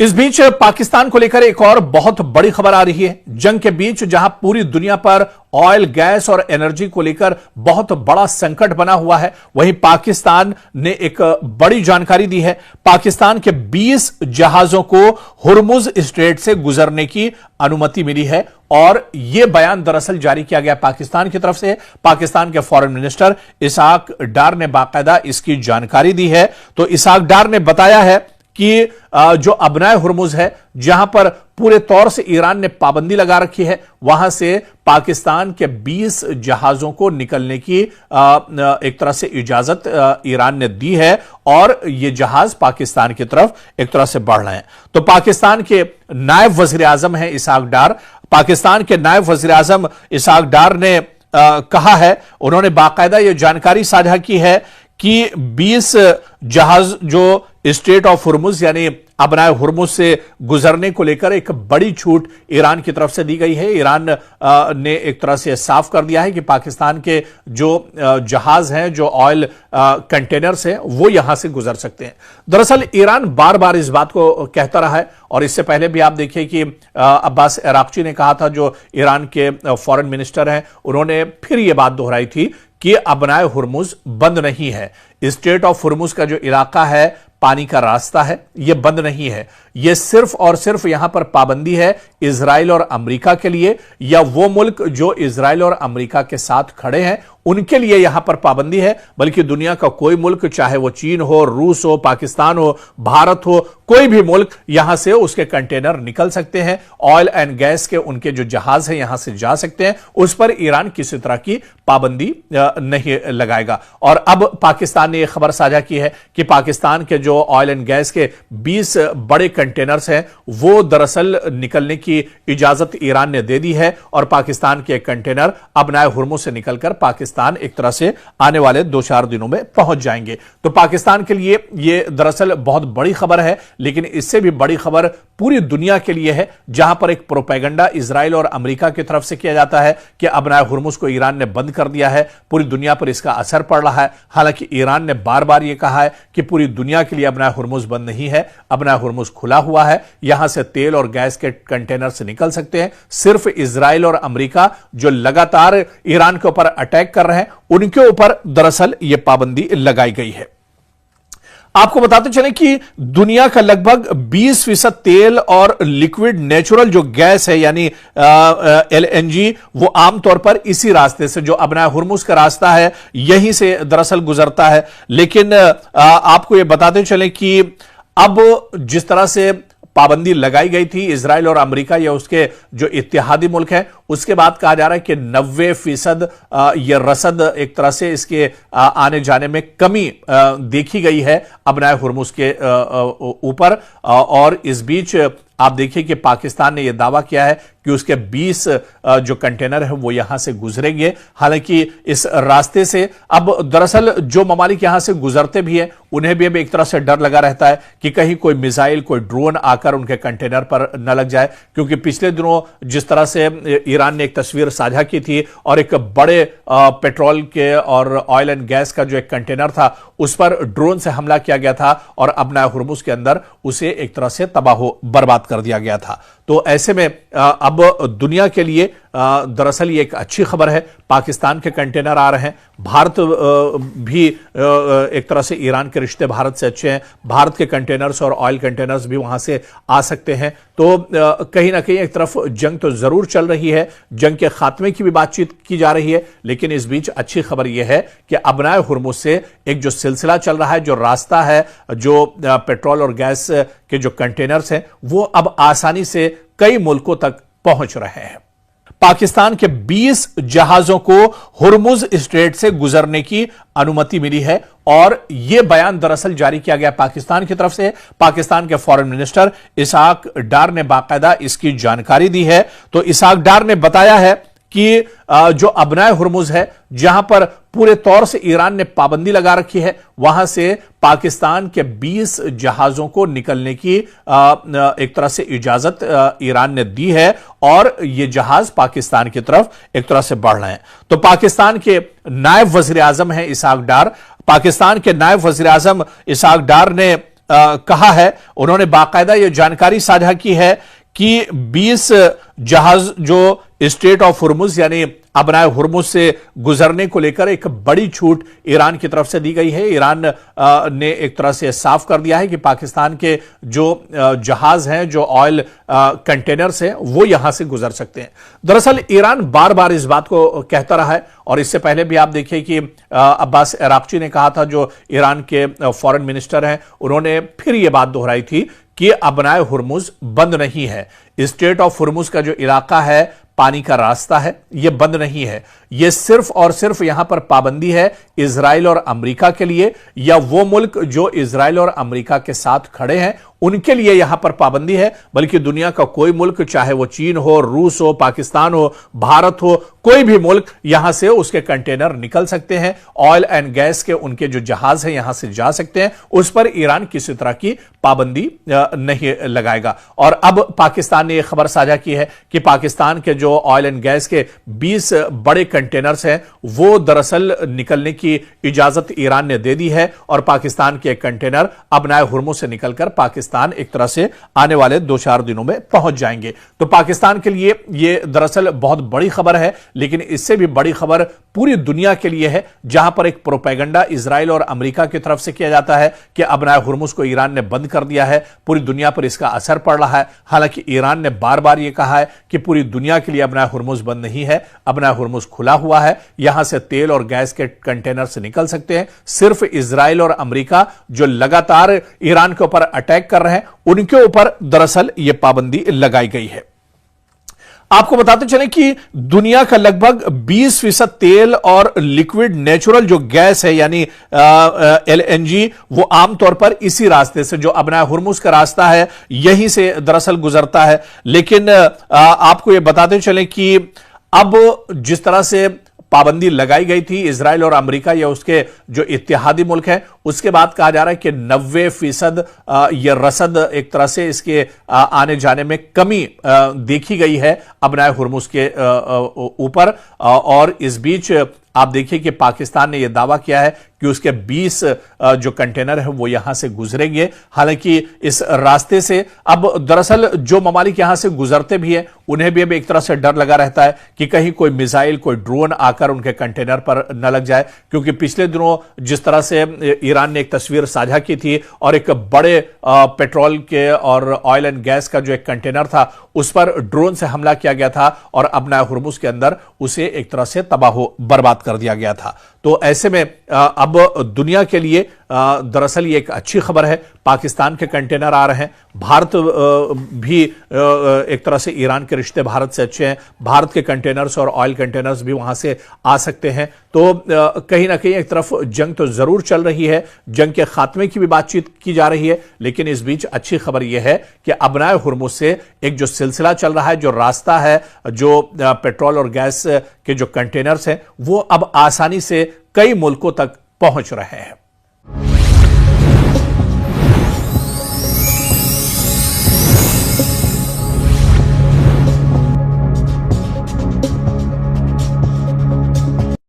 इस बीच पाकिस्तान को लेकर एक और बहुत बड़ी खबर आ रही है। जंग के बीच जहां पूरी दुनिया पर ऑयल, गैस और एनर्जी को लेकर बहुत बड़ा संकट बना हुआ है, वहीं पाकिस्तान ने एक बड़ी जानकारी दी है। पाकिस्तान के 20 जहाजों को हुर्मुज स्ट्रेट से गुजरने की अनुमति मिली है और यह बयान दरअसल जारी किया गया पाकिस्तान की तरफ से। पाकिस्तान के फॉरेन मिनिस्टर इसहाक डार ने बाकायदा इसकी जानकारी दी है। तो इसहाक डार ने बताया है कि जो अबनाए हुर्मुज है, जहां पर पूरे तौर से ईरान ने पाबंदी लगा रखी है, वहां से पाकिस्तान के 20 जहाजों को निकलने की एक तरह से इजाजत ईरान ने दी है और ये जहाज पाकिस्तान की तरफ एक तरह से बढ़ रहे हैं। तो पाकिस्तान के नायब वजीर आजम हैं इसहाक डार। पाकिस्तान के नायब वजीर आजम इसहाक डार ने कहा है, उन्होंने बाकायदा यह जानकारी साझा की है कि 20 जहाज जो स्ट्रेट ऑफ हुर्मुज यानी अबनाए हुर्मुज से गुजरने को लेकर एक बड़ी छूट ईरान की तरफ से दी गई है। ईरान ने एक तरह से साफ कर दिया है कि पाकिस्तान के जो जहाज हैं, जो ऑयल कंटेनर्स हैं, वो यहां से गुजर सकते हैं। दरअसल ईरान बार बार इस बात को कहता रहा है और इससे पहले भी आप देखिए कि अब्बास अराक्ची ने कहा था, जो ईरान के फॉरेन मिनिस्टर हैं, उन्होंने फिर यह बात दोहराई थी कि अबनाए हुर्मुज बंद नहीं है। स्ट्रेट ऑफ हुर्मुज का जो इलाका है, पानी का रास्ता है, यह बंद नहीं है। यह सिर्फ और सिर्फ यहां पर पाबंदी है इजराइल और अमेरिका के लिए, या वो मुल्क जो इजराइल और अमेरिका के साथ खड़े हैं उनके लिए यहां पर पाबंदी है। बल्कि दुनिया का कोई मुल्क, चाहे वो चीन हो, रूस हो, पाकिस्तान हो, भारत हो, कोई भी मुल्क यहां से उसके कंटेनर निकल सकते हैं। ऑयल एंड गैस के उनके जो जहाज हैं यहां से जा सकते हैं, उस पर ईरान किसी तरह की पाबंदी नहीं लगाएगा। और अब पाकिस्तान ने यह खबर साझा की है कि पाकिस्तान के जो ऑयल एंड गैस के 20 बड़े कंटेनर्स हैं, वो दरअसल निकलने की इजाजत ईरान ने दे दी है और पाकिस्तान के कंटेनर अबनाए हुर्मुज से निकलकर पाकिस्तान एक तरह से आने वाले 2-4 दिनों में पहुंच जाएंगे। तो पाकिस्तान के लिए यह दरअसल बहुत बड़ी खबर है, लेकिन इससे भी बड़ी खबर पूरी दुनिया के लिए है, जहां पर एक प्रोपेगेंडा इजराइल और अमेरिका की तरफ से किया जाता है कि अबनाए हुर्मुज को ईरान ने बंद कर दिया है, पूरी दुनिया पर इसका असर पड़ रहा है। हालांकि ईरान ने बार बार यह कहा है कि पूरी दुनिया के लिए अबनाए हुर्मुज बंद नहीं है, अबनाए हुर्मुज खुला हुआ है, यहां से तेल और गैस के कंटेनर से निकल सकते हैं। सिर्फ इजराइल और अमेरिका जो लगातार ईरान के ऊपर अटैक कर रहे हैं, उनके ऊपर दरअसल यह पाबंदी लगाई गई है। आपको बताते चलें कि दुनिया का लगभग 20% तेल और लिक्विड नेचुरल जो गैस है यानी LNG, वो आमतौर पर इसी रास्ते से, जो अबनाए हुर्मुज का रास्ता है, यहीं से दरअसल गुजरता है। लेकिन आपको ये बताते चलें कि अब जिस तरह से पाबंदी लगाई गई थी इजराइल और अमेरिका या उसके जो इत्तेहादी मुल्क हैं, उसके बाद कहा जा रहा है कि 90% यह रसद एक तरह से इसके आने जाने में कमी देखी गई है अबनाए हुर्मुज के ऊपर। और इस बीच आप देखिए कि पाकिस्तान ने यह दावा किया है कि उसके 20 जो कंटेनर है वो यहां से गुजरेंगे। हालांकि इस रास्ते से अब दरअसल जो ममालिक यहां से गुजरते भी हैं, उन्हें भी अब एक तरह से डर लगा रहता है कि कहीं कोई मिसाइल, कोई ड्रोन आकर उनके कंटेनर पर न लग जाए। क्योंकि पिछले दिनों जिस तरह से ईरान ने एक तस्वीर साझा की थी और एक बड़े पेट्रोल के और ऑयल एंड गैस का जो एक कंटेनर था, उस पर ड्रोन से हमला किया गया था और अबनाए हुर्मुज के अंदर उसे एक तरह से तबाह बर्बाद कर दिया गया था। तो ऐसे में अब दुनिया के लिए दरअसल ये एक अच्छी खबर है। पाकिस्तान के कंटेनर आ रहे हैं, भारत भी एक तरह से ईरान के रिश्ते भारत से अच्छे हैं, भारत के कंटेनर्स और ऑयल कंटेनर्स भी वहां से आ सकते हैं। तो कहीं ना कहीं एक तरफ जंग तो जरूर चल रही है, जंग के खात्मे की भी बातचीत की जा रही है, लेकिन इस बीच अच्छी खबर यह है कि अबनाए हुर्मुज से एक जो सिलसिला चल रहा है, जो रास्ता है, जो पेट्रोल और गैस के जो कंटेनर्स हैं, वो अब आसानी से कई मुल्कों तक पहुंच रहे हैं। पाकिस्तान के 20 जहाजों को हुर्मुज स्ट्रेट से गुजरने की अनुमति मिली है और यह बयान दरअसल जारी किया गया पाकिस्तान की तरफ से। पाकिस्तान के फॉरेन मिनिस्टर इसहाक डार ने बाकायदा इसकी जानकारी दी है। तो इसहाक डार ने बताया है कि जो अबनाए हुर्मुज है, जहां पर पूरे तौर से ईरान ने पाबंदी लगा रखी है, वहां से पाकिस्तान के 20 जहाजों को निकलने की एक तरह से इजाजत ईरान ने दी है और ये जहाज पाकिस्तान की तरफ एक तरह से बढ़ रहे हैं। तो पाकिस्तान के नायब वजीर आजम हैं इसहाक डार। पाकिस्तान के नायब वजीर आजम इसहाक डार ने कहा है, उन्होंने बाकायदा यह जानकारी साझा की है कि 20 जहाज जो स्ट्रेट ऑफ हुर्मुज यानी अबनाए हुर्मुज से गुजरने को लेकर एक बड़ी छूट ईरान की तरफ से दी गई है। ईरान ने एक तरह से साफ कर दिया है कि पाकिस्तान के जो जहाज हैं, जो ऑयल कंटेनर्स हैं, वो यहां से गुजर सकते हैं। दरअसल ईरान बार बार इस बात को कहता रहा है और इससे पहले भी आप देखिए कि अब्बास अराक्ची ने कहा था, जो ईरान के फॉरेन मिनिस्टर हैं, उन्होंने फिर यह बात दोहराई थी कि अबनाए हुर्मुज बंद नहीं है। स्ट्रेट ऑफ हुर्मुज का जो इलाका है, पानी का रास्ता है, यह बंद नहीं है। यह सिर्फ और सिर्फ यहां पर पाबंदी है इजराइल और अमेरिका के लिए, या वो मुल्क जो इजराइल और अमेरिका के साथ खड़े हैं उनके लिए यहां पर पाबंदी है। बल्कि दुनिया का कोई मुल्क, चाहे वो चीन हो, रूस हो, पाकिस्तान हो, भारत हो, कोई भी मुल्क यहां से उसके कंटेनर निकल सकते हैं। ऑयल एंड गैस के उनके जो जहाज हैं यहां से जा सकते हैं, उस पर ईरान किसी तरह की पाबंदी नहीं लगाएगा। और अब पाकिस्तान ने यह खबर साझा की है कि पाकिस्तान के जो ऑयल एंड गैस के 20 बड़े कंटेनर्स हैं, वो दरअसल निकलने की इजाजत ईरान ने दे दी है और पाकिस्तान के कंटेनर अबनाए हुर्मुज से निकलकर पाकिस्तान एक तरह से आने वाले 2-4 दिनों में पहुंच जाएंगे। तो पाकिस्तान के लिए यह दरअसल बहुत बड़ी खबर है, लेकिन इससे भी बड़ी खबर पूरी दुनिया के लिए है, जहां पर एक प्रोपेगेंडा इजराइल और अमेरिका की तरफ से किया जाता है कि अबनाए हुर्मुज को ईरान ने बंद कर दिया है। पूरी दुनिया पर इसका असर पड़ रहा है। हालांकि ईरान ने बार बार यह कहा है कि पूरी दुनिया के लिए अबनाए हुर्मुज बंद नहीं है, अबनाए हुर्मुज खुला हुआ है, यहां से तेल और गैस के कंटेनर से निकल सकते हैं। सिर्फ इजराइल और अमेरिका जो लगातार ईरान के ऊपर अटैक कर रहे हैं, उनके ऊपर दरअसल यह पाबंदी लगाई गई है। आपको बताते चलें कि दुनिया का लगभग 20% तेल और लिक्विड नेचुरल जो गैस है यानी LNG, वो आमतौर पर इसी रास्ते से, जो अबनाए हुर्मुज का रास्ता है, यहीं से दरअसल गुजरता है। लेकिन आपको यह बताते चलें कि अब जिस तरह से पाबंदी लगाई गई थी इजराइल और अमेरिका या उसके जो इत्तेहादी मुल्क हैं, उसके बाद कहा जा रहा है कि 90% यह रसद एक तरह से इसके आने जाने में कमी देखी गई है अबनाए हुर्मुज के ऊपर। और इस बीच आप देखिए कि पाकिस्तान ने यह दावा किया है कि उसके 20 जो कंटेनर है वो यहां से गुजरेंगे। हालांकि इस रास्ते से अब दरअसल जो ममालिक यहां से गुजरते भी हैं, उन्हें भी अब एक तरह से डर लगा रहता है कि कहीं कोई मिसाइल, कोई ड्रोन आकर उनके कंटेनर पर न लग जाए। क्योंकि पिछले दिनों जिस तरह से ईरान ने एक तस्वीर साझा की थी और एक बड़े पेट्रोल के और ऑयल एंड गैस का जो एक कंटेनर था, उस पर ड्रोन से हमला किया गया था और अबनाए हुर्मुज के अंदर उसे एक तरह से तबाह बर्बाद कर दिया गया था। तो ऐसे में अब दुनिया के लिए दरअसल ये एक अच्छी खबर है। पाकिस्तान के कंटेनर आ रहे हैं, भारत भी एक तरह से ईरान के रिश्ते भारत से अच्छे हैं, भारत के कंटेनर्स और ऑयल कंटेनर्स भी वहां से आ सकते हैं। तो कहीं ना कहीं एक तरफ जंग तो जरूर चल रही है, जंग के खात्मे की भी बातचीत की जा रही है, लेकिन इस बीच अच्छी खबर यह है कि अबनाए हुर्मुज से एक जो सिलसिला चल रहा है, जो रास्ता है, जो पेट्रोल और गैस के जो कंटेनर्स हैं, वो अब आसानी से कई मुल्कों तक पहुंच रहे हैं।